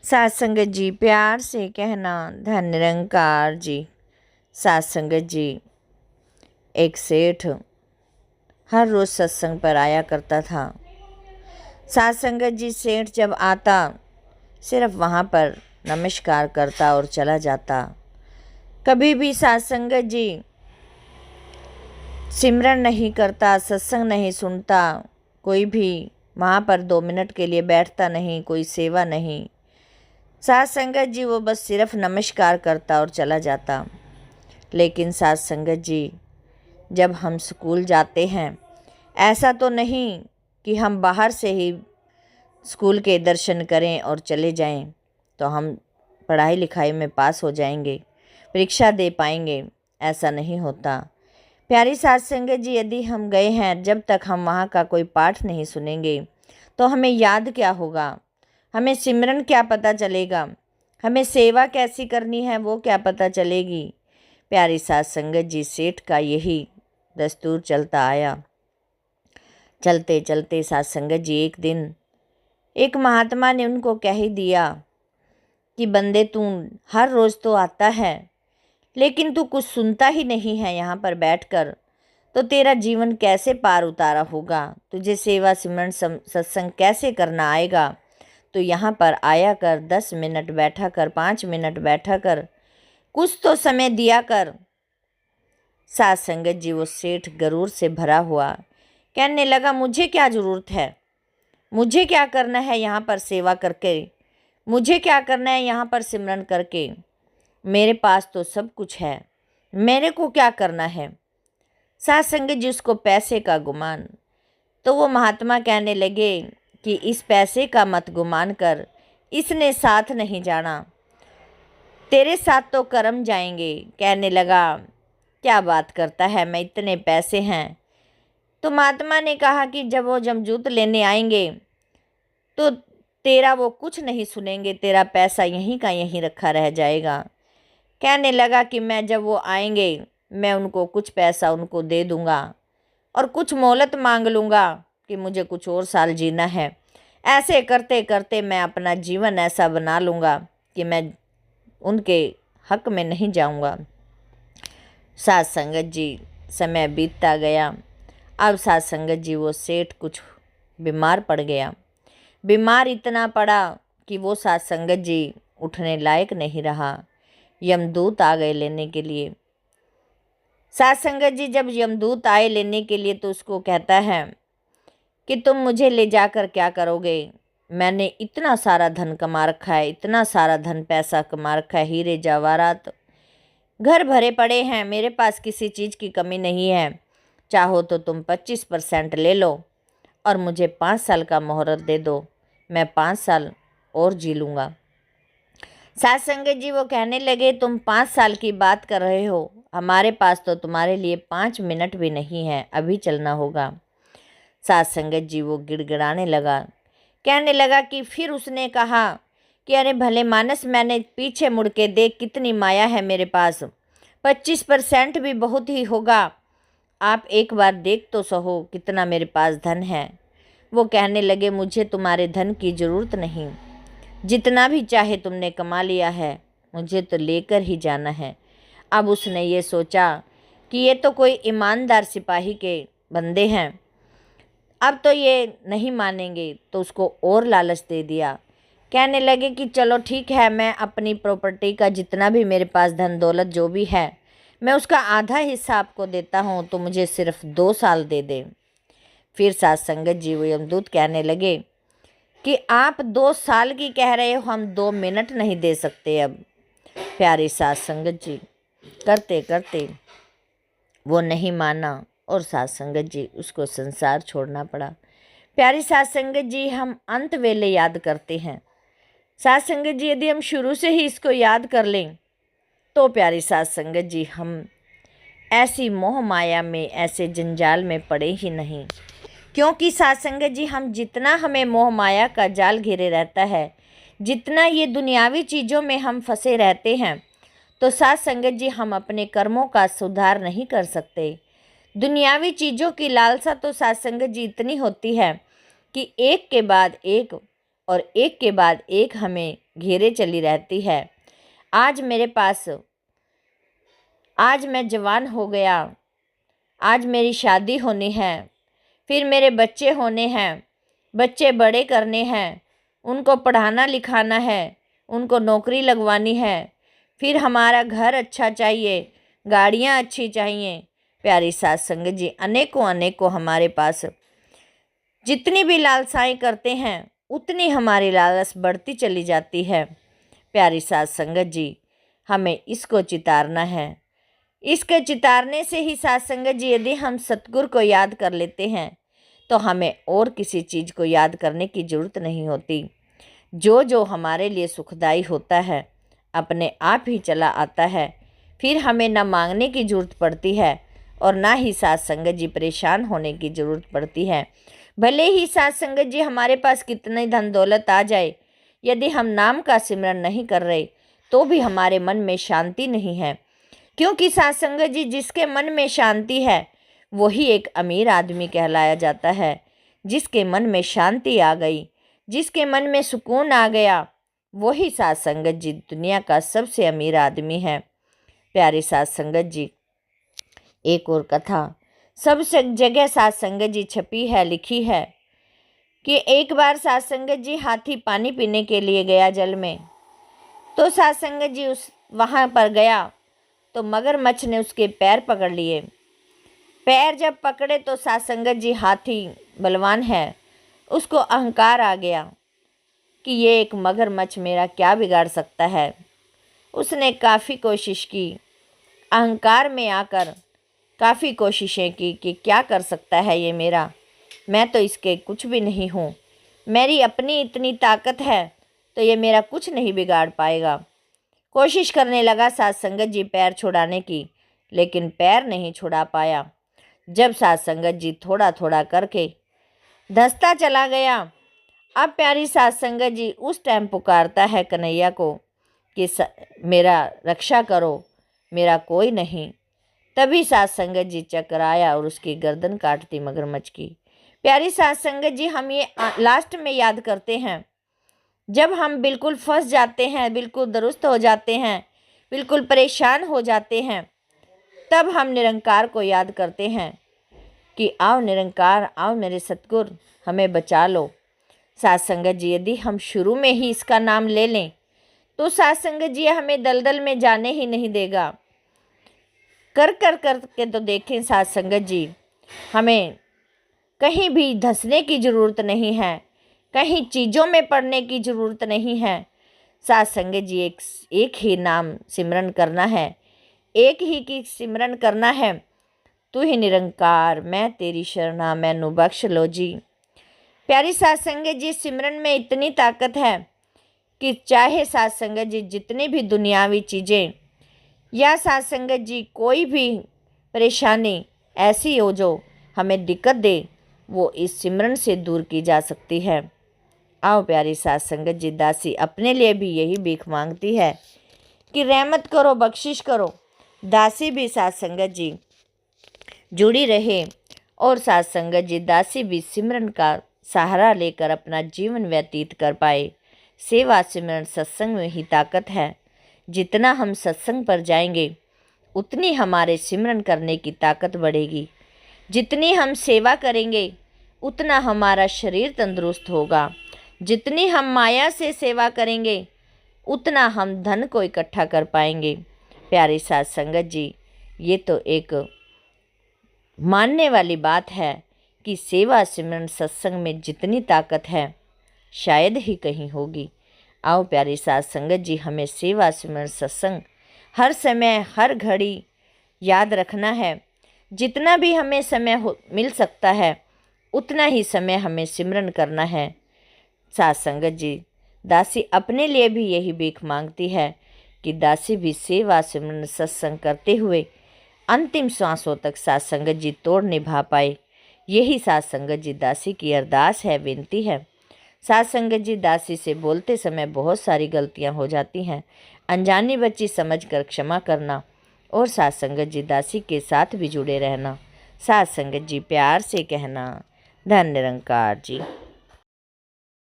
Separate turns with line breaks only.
सात संगत जी, प्यार से कहना धन निरंकार जी। सात संगत जी, एक सेठ हर रोज़ सत्संग पर आया करता था। सात संगत जी, सेठ जब आता सिर्फ वहाँ पर नमस्कार करता और चला जाता। कभी भी सात संगत जी सिमरन नहीं करता, सत्संग नहीं सुनता, कोई भी वहाँ पर 2 मिनट के लिए बैठता नहीं, कोई सेवा नहीं। सात संगत जी वो बस सिर्फ नमस्कार करता और चला जाता। लेकिन सात संगत जी, जब हम स्कूल जाते हैं, ऐसा तो नहीं कि हम बाहर से ही स्कूल के दर्शन करें और चले जाएं, तो हम पढ़ाई लिखाई में पास हो जाएंगे, परीक्षा दे पाएंगे। ऐसा नहीं होता। प्यारी सात संगत जी, यदि हम गए हैं, जब तक हम वहाँ का कोई पाठ नहीं सुनेंगे तो हमें याद क्या होगा, हमें सिमरन क्या पता चलेगा, हमें सेवा कैसी करनी है वो क्या पता चलेगी। प्यारी सात संगत जी, सेठ का यही दस्तूर चलता आया। चलते चलते सात संगत जी, एक दिन एक महात्मा ने उनको कह ही दिया कि बंदे, तू हर रोज़ तो आता है लेकिन तू कुछ सुनता ही नहीं है यहाँ पर बैठकर, तो तेरा जीवन कैसे पार उतारा होगा, तुझे सेवा सिमरन सत्संग कैसे करना आएगा। तो यहाँ पर आया कर, 10 मिनट बैठा कर, 5 मिनट बैठा कर, कुछ तो समय दिया कर। सात संगत जी, वो सेठ गरूर से भरा हुआ कहने लगा, मुझे क्या ज़रूरत है, मुझे क्या करना है यहाँ पर सेवा करके, मुझे क्या करना है यहाँ पर सिमरन करके, मेरे पास तो सब कुछ है, मेरे को क्या करना है। सात संगत जी, उसको पैसे का गुमान। तो वो महात्मा कहने लगे कि इस पैसे का मत गुमान कर, इसने साथ नहीं जाना, तेरे साथ तो कर्म जाएंगे। कहने लगा, क्या बात करता है, मैं इतने पैसे हैं। तो महात्मा ने कहा कि जब वो जमजूत लेने आएंगे तो तेरा वो कुछ नहीं सुनेंगे, तेरा पैसा यहीं का यहीं रखा रह जाएगा। कहने लगा कि मैं जब वो आएंगे मैं उनको कुछ पैसा उनको दे दूंगा और कुछ मोहलत मांग लूँगा कि मुझे कुछ और साल जीना है। ऐसे करते करते मैं अपना जीवन ऐसा बना लूँगा कि मैं उनके हक में नहीं जाऊँगा। सात संगत जी, समय बीतता गया। अब सात संगत जी, वो सेठ कुछ बीमार पड़ गया। बीमार इतना पड़ा कि वो सात संगत जी उठने लायक नहीं रहा। यमदूत आ गए लेने के लिए। सात संगत जी, जब यमदूत आए लेने के लिए तो उसको कहता है कि तुम मुझे ले जाकर क्या करोगे, मैंने इतना सारा धन कमा रखा है, इतना सारा धन पैसा कमा रखा है, हीरे जवाहरात घर भरे पड़े हैं, मेरे पास किसी चीज़ की कमी नहीं है। चाहो तो तुम 25% ले लो और मुझे 5 साल का मोहलत दे दो, मैं 5 साल और जी लूँगा। सात संगत जी, वो कहने लगे, तुम 5 साल की बात कर रहे हो, हमारे पास तो तुम्हारे लिए 5 मिनट भी नहीं है, अभी चलना होगा। सात संगत जी, वो गिड़गिड़ाने लगा। कहने लगा कि फिर उसने कहा कि अरे भले मानस, मैंने पीछे मुड़ के देख, कितनी माया है मेरे पास, 25% भी बहुत ही होगा, आप एक बार देख तो सहो कितना मेरे पास धन है। वो कहने लगे, मुझे तुम्हारे धन की ज़रूरत नहीं, जितना भी चाहे तुमने कमा लिया है, मुझे तो लेकर ही जाना है। अब उसने ये सोचा कि ये तो कोई ईमानदार सिपाही के बंदे हैं, अब तो ये नहीं मानेंगे, तो उसको और लालच दे दिया। कहने लगे कि चलो ठीक है, मैं अपनी प्रॉपर्टी का जितना भी मेरे पास धन दौलत जो भी है, मैं उसका आधा हिस्सा आपको देता हूँ, तो मुझे सिर्फ 2 साल दे दें। फिर सात संगत जी, वो यमदूत कहने लगे कि आप 2 साल की कह रहे हो, हम 2 मिनट नहीं दे सकते अब। प्यारी सात संगत जी, करते करते वो नहीं माना और सात संगत जी, उसको संसार छोड़ना पड़ा। प्यारी सात संगत जी, हम अंत वेले याद करते हैं। सात संगत जी, यदि हम शुरू से ही इसको याद कर लें तो प्यारी सात संगत जी, हम ऐसी मोह माया में, ऐसे जंजाल में पड़े ही नहीं। क्योंकि सात संगत जी, हम जितना हमें मोह माया का जाल घेरे रहता है, जितना ये दुनियावी चीज़ों में हम फंसे रहते हैं, तो सात संगत जी, हम अपने कर्मों का सुधार नहीं कर सकते। दुनियावी चीज़ों की लालसा तो सात संगत जी इतनी होती है कि एक के बाद एक और एक के बाद एक हमें घेरे चली रहती है। आज मैं जवान हो गया, आज मेरी शादी होनी है, फिर मेरे बच्चे होने हैं, बच्चे बड़े करने हैं, उनको पढ़ाना लिखाना है, उनको नौकरी लगवानी है, फिर हमारा घर अच्छा चाहिए, गाड़ियाँ अच्छी चाहिए। प्यारी साथ संगत जी, अनेकों हमारे पास जितनी भी लालसाएं करते हैं उतनी हमारी लालच बढ़ती चली जाती है। प्यारी साथ संगत जी, हमें इसको चितारना है। इसके चितारने से ही साथ संगत जी, यदि हम सतगुरु को याद कर लेते हैं तो हमें और किसी चीज़ को याद करने की ज़रूरत नहीं होती। जो हमारे लिए सुखदाई होता है अपने आप ही चला आता है, फिर हमें न मांगने की ज़रूरत पड़ती है और ना ही साथ संगत जी परेशान होने की ज़रूरत पड़ती है। भले ही साथ संगत जी हमारे पास कितनी धन दौलत आ जाए, यदि हम नाम का सिमरन नहीं कर रहे तो भी हमारे मन में शांति नहीं है। क्योंकि साथ संगत जी, जिसके मन में शांति है वही एक अमीर आदमी कहलाया जाता है। जिसके मन में शांति आ गई, जिसके मन में सुकून आ गया, वही साथ संगत जी दुनिया का सबसे अमीर आदमी है। प्यारे साथ संगत जी, एक और कथा सब जगह साथ संगत जी छपी है, लिखी है कि एक बार साथ संगत जी हाथी पानी पीने के लिए गया जल में, तो साथ संगत जी वहाँ पर गया तो मगरमच्छ ने उसके पैर पकड़ लिए। पैर जब पकड़े तो साथ संगत जी, हाथी बलवान है, उसको अहंकार आ गया कि ये एक मगरमच्छ मेरा क्या बिगाड़ सकता है। उसने काफ़ी कोशिश की, अहंकार में आकर काफ़ी कोशिशें की कि क्या कर सकता है ये मेरा, मैं तो इसके कुछ भी नहीं हूँ, मेरी अपनी इतनी ताकत है तो ये मेरा कुछ नहीं बिगाड़ पाएगा। कोशिश करने लगा साथ संगत जी पैर छुड़ाने की, लेकिन पैर नहीं छुड़ा पाया। जब साथ संगत जी थोड़ा थोड़ा करके धंसता चला गया, अब प्यारी साथ संगत जी उस टाइम पुकारता है कन्हैया को कि मेरा रक्षा करो, मेरा कोई नहीं। तभी साथ संगत जी चकराया और उसकी गर्दन काट दी मगरमच्छ की। प्यारी साथ संगत जी, हम ये लास्ट में याद करते हैं जब हम बिल्कुल फंस जाते हैं, बिल्कुल दुरुस्त हो जाते हैं, बिल्कुल परेशान हो जाते हैं, तब हम निरंकार को याद करते हैं कि आओ निरंकार, आओ मेरे सतगुरु, हमें बचा लो। साथ संगत जी, यदि हम शुरू में ही इसका नाम ले लें तो साथ संगत जी हमें दलदल में जाने ही नहीं देगा। कर के तो देखें साथ संगत जी, हमें कहीं भी धंसने की ज़रूरत नहीं है, कहीं चीज़ों में पड़ने की ज़रूरत नहीं है। साथ संगत जी, एक ही नाम सिमरन करना है, एक ही की सिमरन करना है। तू ही निरंकार, मैं तेरी शरणा, मैनू बख्श लो जी। प्यारी साथ संगत जी, सिमरन में इतनी ताकत है कि चाहे साथ संगत जी जितनी भी दुनियावी चीज़ें या साथ संगत जी कोई भी परेशानी ऐसी हो जो हमें दिक्कत दे, वो इस सिमरन से दूर की जा सकती है। आओ प्यारी साथ संगत जी, दासी अपने लिए भी यही भीख मांगती है कि रहमत करो, बख्शिश करो। दासी भी साथ संगत जी जुड़ी रहे और साथ संगत जी दासी भी सिमरन का सहारा लेकर अपना जीवन व्यतीत कर पाए। सेवा सिमरन सत्संग में ही ताकत है। जितना हम सत्संग पर जाएंगे उतनी हमारे सिमरन करने की ताकत बढ़ेगी। जितनी हम सेवा करेंगे उतना हमारा शरीर तंदुरुस्त होगा। जितनी हम माया से सेवा करेंगे उतना हम धन को इकट्ठा कर पाएंगे। प्यारे साथ संगत जी, ये तो एक मानने वाली बात है कि सेवा सिमरन सत्संग में जितनी ताकत है शायद ही कहीं होगी। आओ प्यारे साथ संगत जी, हमें सेवा सिमरन सत्संग हर समय हर घड़ी याद रखना है। जितना भी हमें समय मिल सकता है उतना ही समय हमें सिमरन करना है। साथ संगत जी, दासी अपने लिए भी यही भीख मांगती है कि दासी भी सेवा सिमरन सत्संग करते हुए अंतिम सांसों तक साथ संगत जी तोड़ निभा पाए। यही साथ संगत जी दासी की अरदास है, विनती है। साथ संगत जी, दासी से बोलते समय बहुत सारी गलतियां हो जाती हैं, अनजानी बच्ची समझकर क्षमा करना और साथ संगत जी दासी के साथ भी जुड़े रहना। साथ संगत जी प्यार से कहना, धन निरंकार जी।